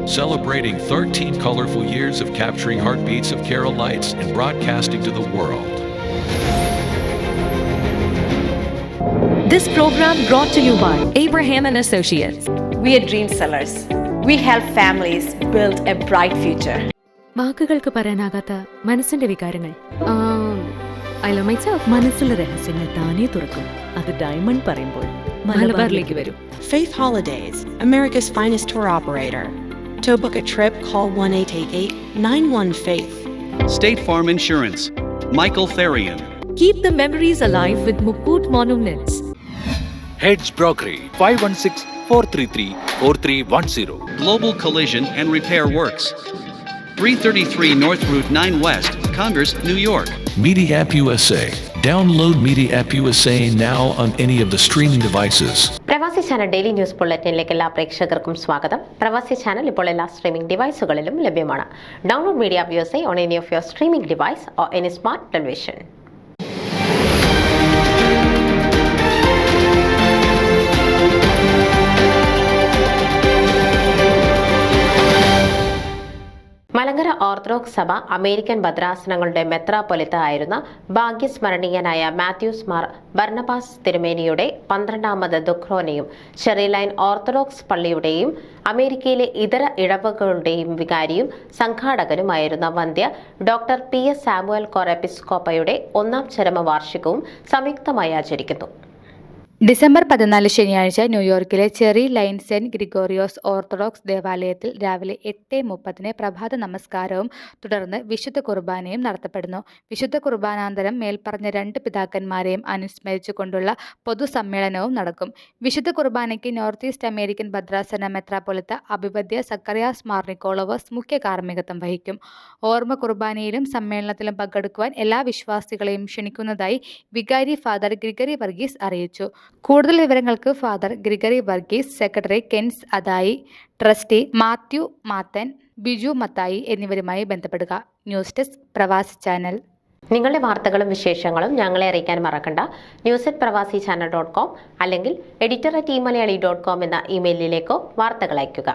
celebrating 13 colorful years of capturing heartbeats of Carol Lights and broadcasting to the world. This program brought to you by Abraham and Associates. We are dream sellers. We help families build a bright future. വാക്കുകൾക്ക് പറയാനാകാത്ത മനസ്സിന്റെ വികാരങ്ങൾ. I love myself. മനസ്സിലെ രഹസ്യങ്ങൾ താനേ തുറക്കും. അത് diamond പറയുമ്പോൾ മലബാറിലേക്ക് വരും. Faith Holidays, America's finest tour operator. To book a trip, call 1-888-91-FAITH. State Farm Insurance, Michael Therian. Keep the memories alive with Mukut Monuments. Heads Brokery 516-433-4310. Global Collision and Repair Works, 333 North Route 9 West, Congress, New York. Media App USA. Download Media App USA now on any of the streaming devices. പ്രവാസി channel daily news ബുള്ളറ്റിനിലേക്ക് എല്ലാ പ്രേക്ഷകർക്കും സ്വാഗതം. പ്രവാസി channel ഇപ്പോൾ എല്ലാ streaming ഡിവൈസുകളിലും ലഭ്യമാണ്. Download media app USA on any of your streaming device or any smart television. Malankara orthodox സഭ American ഭദ്രാസനങ്ങളുടെ മെത്രാപ്പൊലിത്ത ആയിരുന്ന ഭാഗ്യസ്മരണീയനായ മാത്യൂസ് മാർ ബർണബാസ് തിരുമേനിയുടെ 12ാമത് ദുഃഖ്രോനയും ചെറിലൈൻ ഓർത്തഡോക്സ് പള്ളിയുടെയും അമേരിക്കയിലെ ഇതര ഇടവകളുടെയും വികാരിയും സംഘാടകനുമായിരുന്ന വന്ധ്യ ഡോക്ടർ PS സാമുവൽ കോർ എപ്പിസ്കോപ്പയുടെ 1ാം ചരമവാർഷികവും സംയുക്തമായി ആചരിക്കുന്നു. ഡിസംബർ 14 ശനിയാഴ്ച ന്യൂയോർക്കിലെ cherry line saint Gregorios orthodox ദേവാലയത്തിൽ രാവിലെ 8:30 പ്രഭാത നമസ്കാരവും തുടർന്ന് വിശുദ്ധ കുർബാനയും നടത്തപ്പെടുന്നു. വിശുദ്ധ കുർബാനാന്തരം മേൽപ്പറഞ്ഞ 2 പിതാക്കന്മാരെയും അനുസ്മരിച്ചുകൊണ്ടുള്ള പൊതുസമ്മേളനവും നടക്കും. വിശുദ്ധ കുർബാനയ്ക്ക് നോർത്ത് ഈസ്റ്റ് അമേരിക്കൻ ഭദ്രാസന മെത്രാപ്പൊലിത്ത അഭിവദ്യ സക്കറിയാസ് മാർ നിക്കോളോവസ് മുഖ്യ കാർമ്മികത്വം വഹിക്കും. ഓർമ്മ കുർബാനയിലും സമ്മേളനത്തിലും പങ്കെടുക്കുവാൻ എല്ലാ വിശ്വാസികളെയും ക്ഷണിക്കുന്നതായി വികാരി ഫാദർ ഗ്രിഗറി വർഗീസ് അറിയിച്ചു. കൂടുതൽ വിവരങ്ങൾക്ക് father Gregory Varghese, secretary Ken's അദായി, trustee Mathew Mathan, Biju Mathai എന്നിവരുമായി ബന്ധപ്പെടുക. ന്യൂസ് ഡെസ്ക് പ്രവാസി ചാനൽ. നിങ്ങളുടെ വാർത്തകളും വിശേഷങ്ങളും ഞങ്ങളെ അറിയിക്കാൻ മറക്കണ്ട. news@pravasichannel.com അല്ലെങ്കിൽ editor@eMalayali.com എന്ന ഇമെയിലിലേക്കോ വാർത്തകൾ അയയ്ക്കുക.